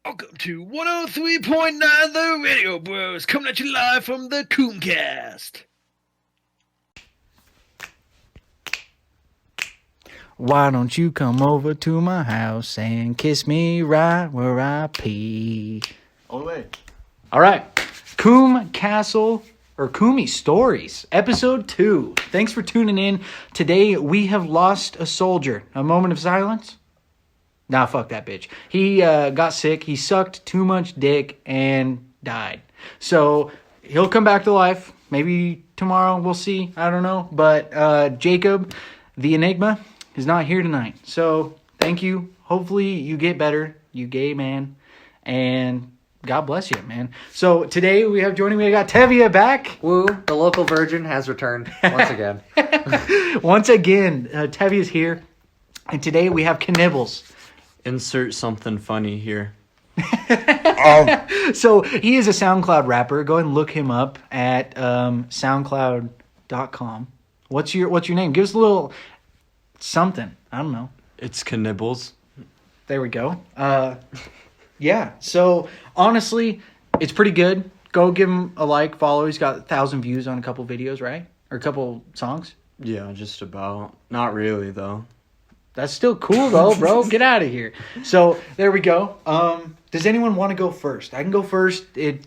Welcome to 103.9 The Radio Bros, coming at you live from the Coomcast. Why don't you come over to my house and kiss me right where I pee? Ole. All right. Coom Castle, or Coomy Stories, episode 2. Thanks for tuning in. Today we have lost a soldier. A moment of silence? Nah, fuck that bitch. He got sick. He sucked too much dick and died. So he'll come back to life. Maybe tomorrow. We'll see. I don't know. But Jacob, the Enigma, is not here tonight. So thank you. Hopefully you get better, you gay man. And God bless you, man. So today we have joining me, I got Tevia back. Woo, the local virgin has returned once again. Once again, Tevia's here. And today we have Knibbles. Insert something funny here. So he is a SoundCloud rapper. Go ahead and look him up at soundcloud.com. What's your name? Give us a little something. I don't know. It's Knibbles. There we go. Yeah. So honestly, it's pretty good. Go give him a like, follow. He's got 1,000 views on a couple videos, right? Or a couple songs. Yeah, just about. Not really, though. That's still cool though, bro. Get out of here. So there we go. Does anyone want to go first? I can go first.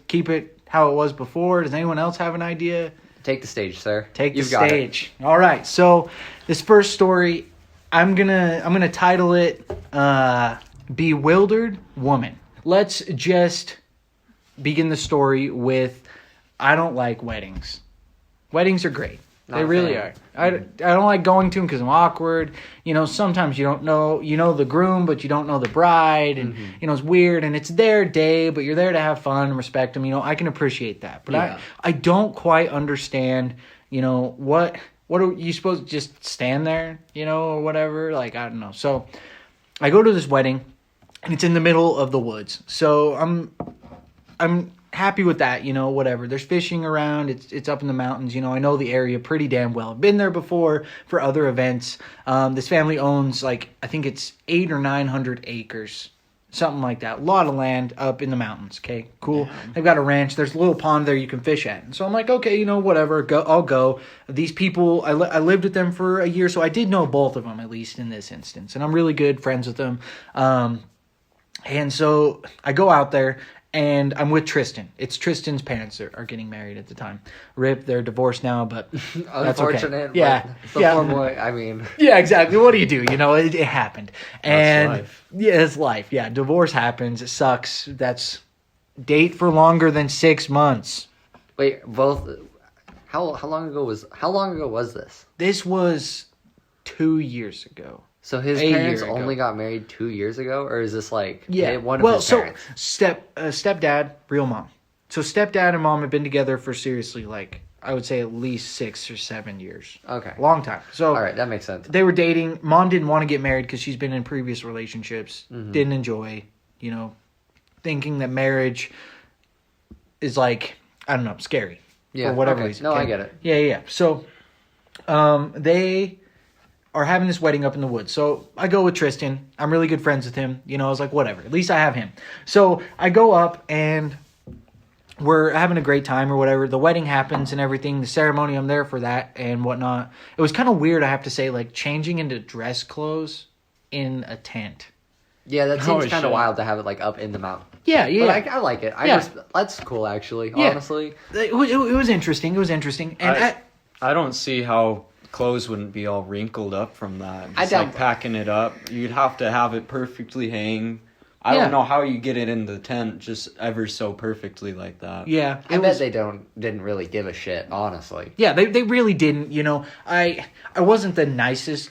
Keep it how it was before. Does anyone else have an idea? Take the stage, sir. Take the You've got stage. All right. So this first story, I'm gonna title it "Bewildered Woman." Let's just begin the story with, I don't like weddings. Weddings are great. Not they a really fan. are. I don't like going to them because I'm awkward. You know, sometimes you don't know, the groom, but you don't know the bride. And, it's weird. And it's their day, but you're there to have fun and respect them. I can appreciate that. But Yeah. I don't quite understand, what are you supposed to just stand there, or whatever? Like, I don't know. So I go to this wedding, and it's in the middle of the woods. So I'm happy with that, whatever. There's fishing around. It's up in the mountains. I know the area pretty damn well. I've been there before for other events. This family owns, I think it's 800 or 900 acres, something like that. A lot of land up in the mountains. Okay, cool. Yeah. They've got a ranch. There's a little pond there you can fish at. And so I'm like, okay, whatever. I'll go. These people, I lived with them for a year, so I did know both of them, at least in this instance. And I'm really good friends with them. And so I go out there. And I'm with Tristan. It's Tristan's parents are getting married at the time. RIP, they're divorced now, but that's Unfortunate. okay. Yeah. The poor boy, I mean. Yeah, exactly. What do you do? It happened. And That's life. Yeah, it's life. Yeah, divorce happens. It sucks. That's date for longer than 6 months. Wait, both. How long ago was this? This was 2 years ago. So his A parents year ago. only got married 2 years ago, or is this Yeah. one of his parents? Stepdad, real mom. So stepdad and mom have been together for seriously, I would say at least 6 or 7 years. Okay. Long time. So All right, that makes sense. they were dating. Mom didn't want to get married because she's been in previous relationships. Didn't enjoy, thinking that marriage is I don't know, scary. Yeah, For whatever okay. reason. No, I get it. Yeah. So they are having this wedding up in the woods. So I go with Tristan. I'm really good friends with him. I was like, whatever. At least I have him. So I go up and we're having a great time or whatever. The wedding happens and everything. The ceremony, I'm there for that and whatnot. It was kind of weird, I have to say, changing into dress clothes in a tent. Yeah, that seems Oh, kind of shit. wild to have it up in the mountain. Yeah. But I like it. Yeah. That's cool, actually. Yeah. Honestly. It was interesting. And I don't see how clothes wouldn't be all wrinkled up from that. I Just doubt- packing it up. You'd have to have it perfectly hang. I Yeah. don't know how you get it in the tent just ever so perfectly like that. yeah. I bet they didn't really give a shit, honestly. Yeah, they really didn't. I wasn't the nicest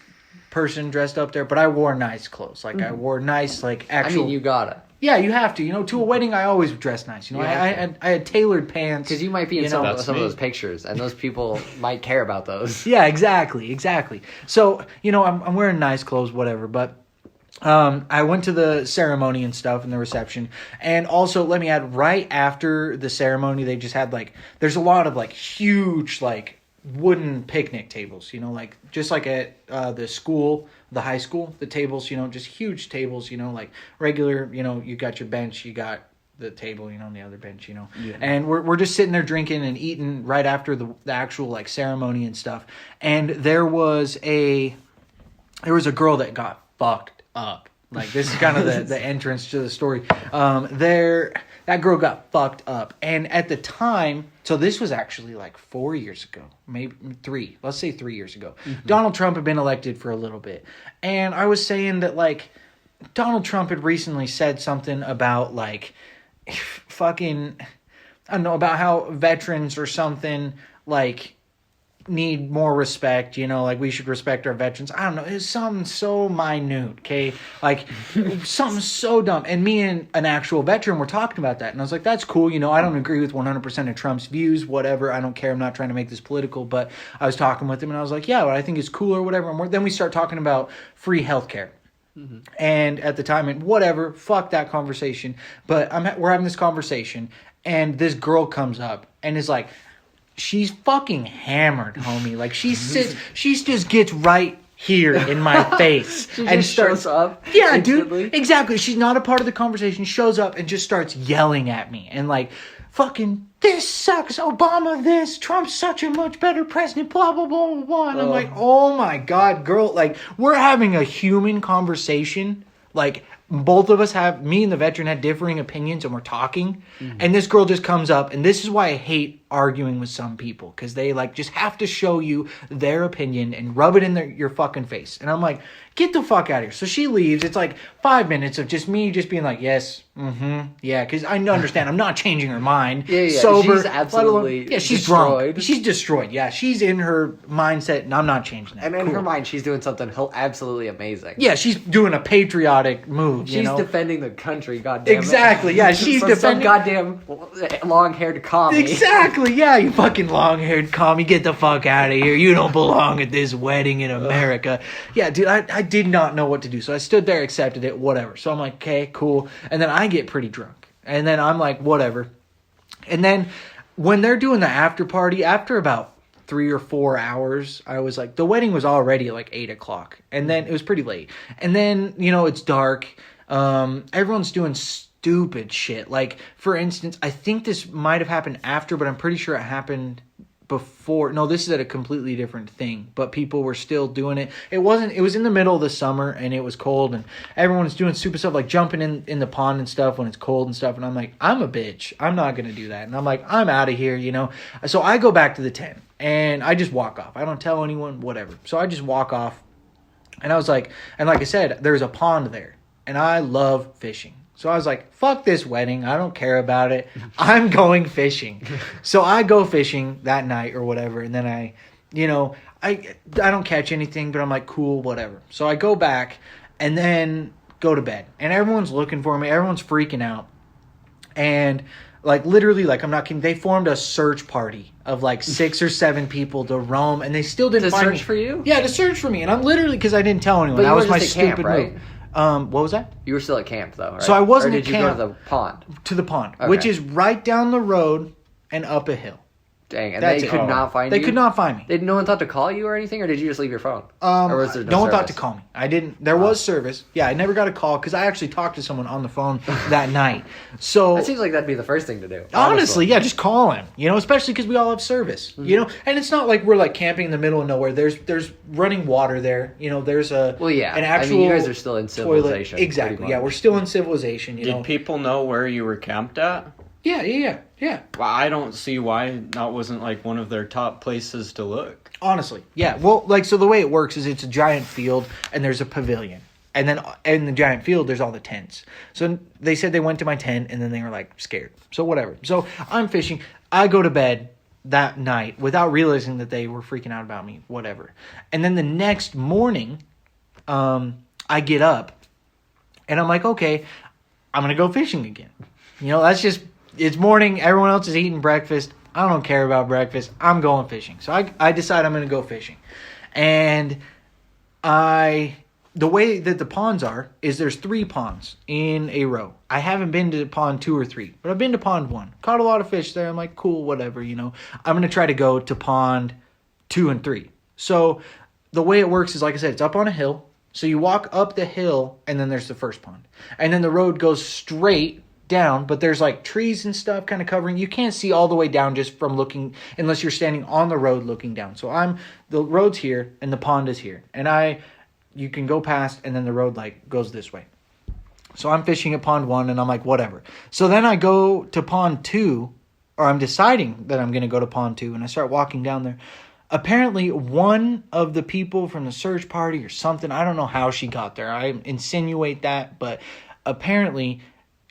person dressed up there, but I wore nice clothes. I wore nice, I actual. mean, you gotta. Yeah, you have to. To a wedding, I always dress nice. You I have had tailored pants. Because you might be in some That's of me. those pictures, and those people might care about those. Yeah, exactly. So I'm wearing nice clothes, whatever. But I went to the ceremony and stuff and the reception, and also let me add, right after the ceremony, they just had there's a lot of huge wooden picnic tables, like just like at the high school, the tables, just huge tables, like regular, you got your bench, you got the table, on the other bench, Yeah. and we're just sitting there drinking and eating right after the actual like ceremony and stuff. And there was a girl that got fucked up. Like, this is kind of the entrance to the story. That girl got fucked up. And at the time, so this was actually like 4 years ago, maybe 3. Let's say 3 years ago. Mm-hmm. Donald Trump had been elected for a little bit. And I was saying that, like, Donald Trump had recently said something about, like, fucking, I don't know, about how veterans or something, like, need more respect, like we should respect our veterans. I don't know. It's something so minute, okay? Like, something so dumb. And me and an actual veteran were talking about that. And I was like, that's cool. I don't agree with 100% of Trump's views, whatever. I don't care. I'm not trying to make this political. But I was talking with him and I was like, yeah, but I think it's cool or whatever. And then we start talking about free healthcare. Mm-hmm. And at the time, and whatever, fuck that conversation. But we're having this conversation and this girl comes up and is like, she's fucking hammered, homie. Like, she just gets right here in my face. And shows up. Yeah, instantly. Dude. Exactly. She's not a part of the conversation. Shows up and just starts yelling at me. And like, fucking, this sucks. Obama this. Trump's such a much better president. Blah, blah, blah, blah, blah. And I'm like, oh my God, girl. Like, we're having a human conversation. Like, both of us me and the veteran had differing opinions and we're talking. Mm-hmm. And this girl just comes up. And this is why I hate arguing with some people. Because they like just have to show you their opinion and rub it in your fucking face. And I'm like, get the fuck out of here. So she leaves. It's like 5 minutes of just me just being like, yes, yeah. Because I understand I'm not changing her mind. Yeah. Sober. She's absolutely she's destroyed. Drunk. She's destroyed. Yeah, she's in her mindset and I'm not changing that. And in her mind, she's doing something absolutely amazing. Yeah, she's doing a patriotic move. She's defending the country, goddamn exactly, it. Yeah, she's from defending... some goddamn long-haired commie. Exactly, yeah, you fucking long-haired commie. Get the fuck out of here. You don't belong at this wedding in America. Yeah, dude, I did not know what to do. So I stood there, accepted it, whatever. So I'm like, okay, cool. And then I get pretty drunk. And then I'm like, whatever. And then when they're doing the after party, after about 3 or 4 hours, I was like, the wedding was already like 8 o'clock. And then it was pretty late. And then, it's dark. Everyone's doing stupid shit. Like, for instance, I think this might have happened after, but I'm pretty sure it happened before. No, this is at a completely different thing, but people were still doing it. It was in the middle of the summer and it was cold and everyone's doing stupid stuff like jumping in the pond and stuff when it's cold and stuff. And I'm like, I'm a bitch. I'm not going to do that. And I'm like, I'm out of here, So I go back to the tent and I just walk off. I don't tell anyone, whatever. So I just walk off and I was like, and like I said, there's a pond there. And I love fishing. So I was like, fuck this wedding. I don't care about it. I'm going fishing. So I go fishing that night or whatever. And then I don't catch anything, but I'm like, cool, whatever. So I go back and then go to bed. And everyone's looking for me. Everyone's freaking out. And like literally, like I'm not kidding, they formed a search party of like 6 or 7 people to roam. And they still didn't find me. To search for you? Yeah, to search for me. And I'm literally, because I didn't tell anyone. But that was my just at stupid camp, right? move. What was that? You were still at camp, though, right? So I wasn't or at did camp. you go to the pond? To the pond, Okay. which is right down the road and up a hill. Dang, and That's they it. could not find you? They could not find me. No one thought to call you or anything, or did you just leave your phone? Or was there no one thought to service? call me. I didn't. There was service. Yeah, I never got a call because I actually talked to someone on the phone that night. So That seems like that'd be the first thing to do. honestly, yeah, just call him. Especially because we all have service. Mm-hmm. And it's not like we're like camping in the middle of nowhere. There's running water there. There's a Well, yeah. an actual you guys are still in civilization. toilet. Exactly. Yeah, we're still in civilization. Did people know where you were camped at? Yeah. Well, I don't see why that wasn't like one of their top places to look. Honestly, yeah. Well, like, so the way it works is it's a giant field and there's a pavilion. And then in the giant field, there's all the tents. So they said they went to my tent and then they were like scared. So whatever. So I'm fishing. I go to bed that night without realizing that they were freaking out about me. Whatever. And then the next morning, I get up and I'm like, okay, I'm going to go fishing again. That's just, it's morning. Everyone else is eating breakfast. I don't care about breakfast. I'm going fishing. So I decide I'm going to go fishing. And the way that the ponds are is there's 3 ponds in a row. I haven't been to pond 2 or 3, but I've been to pond 1. Caught a lot of fish there. I'm like, cool, whatever, I'm going to try to go to pond 2 and 3. So the way it works is, like I said, it's up on a hill. So you walk up the hill, and then there's the first pond. And then the road goes straight down, but there's like trees and stuff kind of covering. You can't see all the way down just from looking, unless you're standing on the road looking down. So the road's here, and the pond is here. And you can go past, and then the road like goes this way. So I'm fishing at pond 1, and I'm like, whatever. So then I go to pond 2, or I'm deciding that I'm going to go to pond 2, and I start walking down there. Apparently, one of the people from the search party or something, I don't know how she got there. I insinuate that, but apparently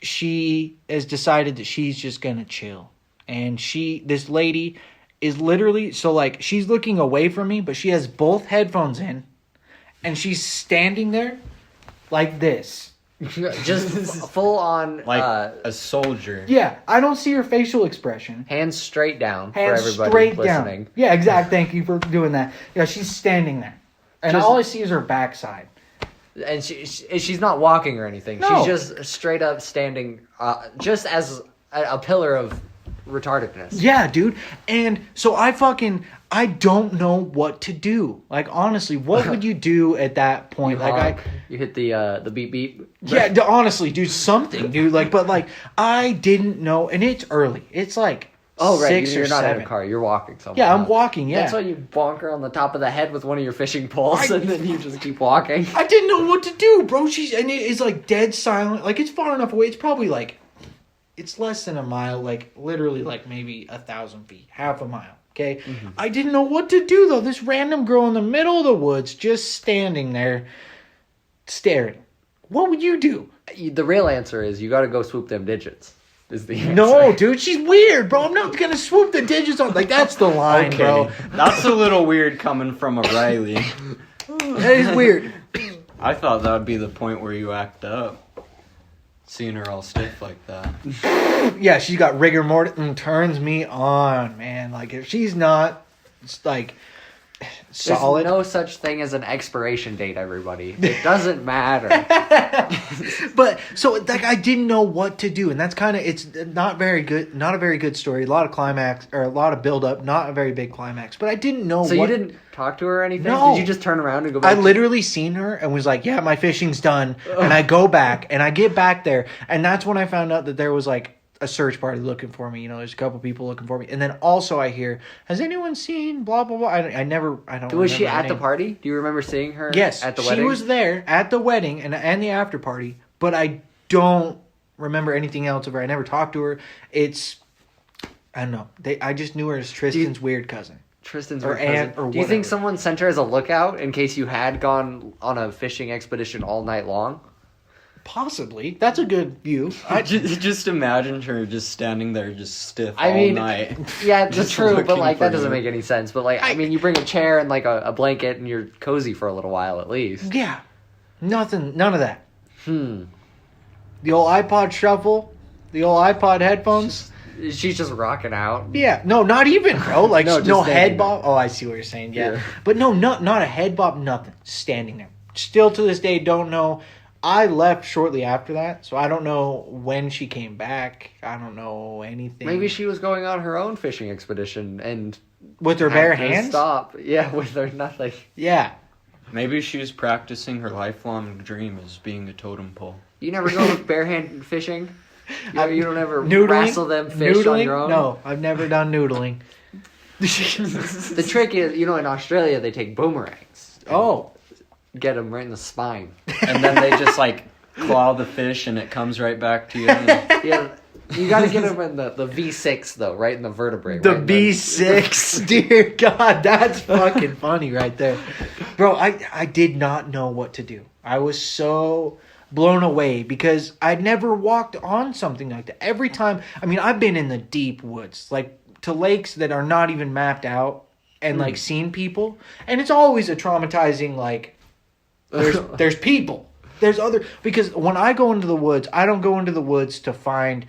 she has decided that she's just going to chill. And this lady is literally, so like, she's looking away from me, but she has both headphones in, and she's standing there like this. Just full on, Like a soldier. Yeah, I don't see her facial expression. hands straight down Hands for everybody straight listening. down. Yeah, exactly. Thank you for doing that. Yeah, she's standing there. And Just- all I see is her backside. And she's not walking or anything. No. She's just straight up standing, just as a pillar of retardedness. Yeah, dude. And so I don't know what to do. Like, honestly, what would you do at that point? You hit the beep beep. Yeah, honestly, dude, something, dude. Like, but like, I didn't know, and it's early. It's like Oh, right. 6 You're or not 7. in a car. You're walking somewhere. Yeah, I'm walking. Yeah, That's why you bonk her on the top of the head with one of your fishing poles, and then you just keep walking. I didn't know what to do, bro. It's like dead silent. Like, it's far enough away. It's probably like, it's less than a mile. Like, literally, like maybe 1,000 feet, half a mile. Okay, I didn't know what to do though. This random girl in the middle of the woods, just standing there, staring. What would you do? The real answer is you got to go swoop them digits. Is the answer. No, dude, she's weird, bro. I'm not gonna swoop the digits on. Like, that's the line, bro. That's a little weird coming from a Riley. That is weird. I thought that would be the point where you act up. Seeing her all stiff like that. Yeah, she's got rigor mortis. Turns me on, man. Like, if she's not, it's like, solid. There's no such thing as an expiration date, everybody. It doesn't matter. But so, like, I didn't know what to do, and that's kind of, it's not very good. Not a very good story. A lot of climax, or a lot of build up. Not a very big climax. But I didn't know. So you didn't talk to her or anything? No. Did you just turn around and go back? I literally seen her and was like, yeah, my fishing's done. And I go back and I get back there. And that's when I found out that there was like a search party looking for me. You know, there's a couple people looking for me. And then also I hear, has anyone seen blah, blah, blah? I don't Was she remember her at the name. party? Do you remember seeing her Yes. at the she wedding? was there at the wedding and the after party. But I don't remember anything else of her. I never talked to her. I don't know. I just knew her as Tristan's weird cousin. Tristan's or weird cousin. aunt or Do you whatever. think someone sent her as a lookout in case you had gone on a fishing expedition all night long? Possibly. That's a good view. Just imagine her just standing there just stiff I all mean, night. Yeah, that's Just true, but looking like for that doesn't you. make any sense. But like, I mean, you bring a chair and like a blanket and you're cozy for a little while at least. Yeah. Nothing. None of that. Hmm. The old iPod shuffle. The old iPod headphones. She's just rocking out. Yeah. No, not even, bro. Like, No, no, just standing head bob. Oh, I see what you're saying. Yeah. Yeah. But no, not a head bob, nothing. Standing there. Still to this day, don't know. I left shortly after that, so I don't know when she came back. I don't know anything. Maybe she was going on her own fishing expedition and with her had bare to hands? Stop. Yeah, with her nothing. Yeah. Maybe she was practicing her lifelong dream as being a totem pole. You never go bare hand fishing? You don't ever Noodling? wrestle them fish Noodling? on your own? No, I've never done noodling. The trick is, in Australia they take boomerangs. Oh. Get them right in the spine. And then they just like claw the fish and it comes right back to you. Yeah, you got to get them in the V6 though, right in the vertebrae. The right in B6, dear God, that's fucking funny right there. Bro, I did not know what to do. I was so blown away because I'd never walked on something like that. Every time, I mean, I've been in the deep woods, like to lakes that are not even mapped out and like seen people. And it's always a traumatizing, like, there's people. There's other, because when I go into the woods, I don't go into the woods to find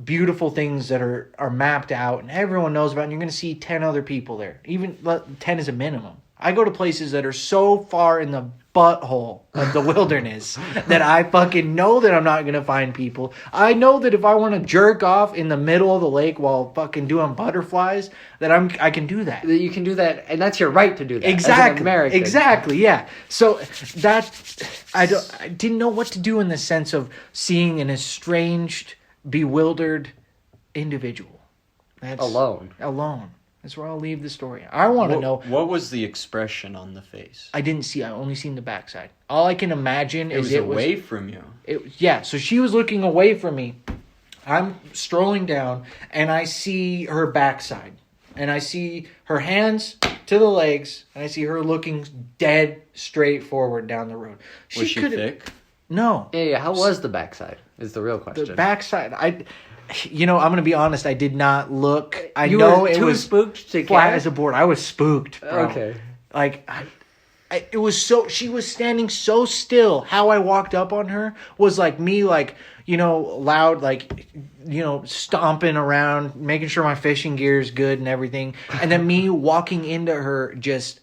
beautiful things that are mapped out and everyone knows about, and you're going to see 10 other people there. Even 10 is a minimum. I go to places that are so far in the butthole of the wilderness that I fucking know that I'm not going to find people. I know that if I want to jerk off in the middle of the lake while fucking doing butterflies, that I can do that. You can do that, and that's your right to do that. Exactly. As an American. Exactly. Yeah. So I didn't know what to do in the sense of seeing an estranged, bewildered individual. That's Alone. That's where I'll leave the story. I want to know. What was the expression on the face? I didn't see. I only seen the backside. All I can imagine is it was away from you. Yeah. So she was looking away from me. I'm strolling down, and I see her backside, and I see her hands to the legs, and I see her looking dead straight forward down the road. Was she thick? No. Yeah. How was the backside? Is the real question. The backside. I'm going to be honest. I did not look. You know were it too was spooked to flat care? as a board. I was spooked, bro. Okay. Like, it was so. She was standing so still. How I walked up on her was like me, like, loud, like, stomping around, making sure my fishing gear is good and everything, and then me walking into her just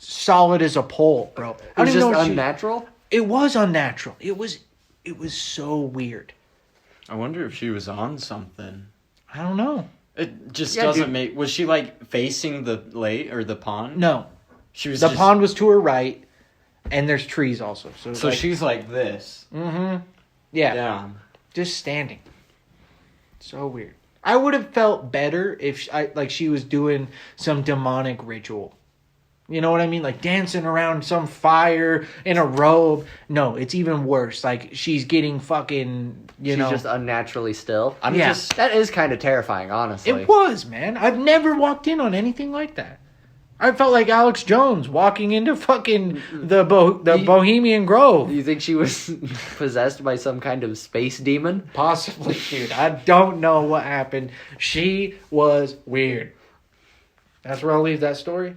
solid as a pole, bro. It was just unnatural. It was unnatural. It was so weird. I wonder if she was on something. I don't know. It just doesn't make... Was she, like, facing the lake or the pond? No. She was The pond was to her right, and there's trees also. So she's like this. Mm-hmm. Yeah. Down. Just standing. So weird. I would have felt better if she was doing some demonic ritual. You know what I mean? Like dancing around some fire in a robe. No, it's even worse. Like she's getting fucking, She's just unnaturally still. That is kind of terrifying, honestly. It was, man. I've never walked in on anything like that. I felt like Alex Jones walking into fucking the Bohemian Grove. You think she was possessed by some kind of space demon? Possibly, dude. I don't know what happened. She was weird. That's where I'll leave that story.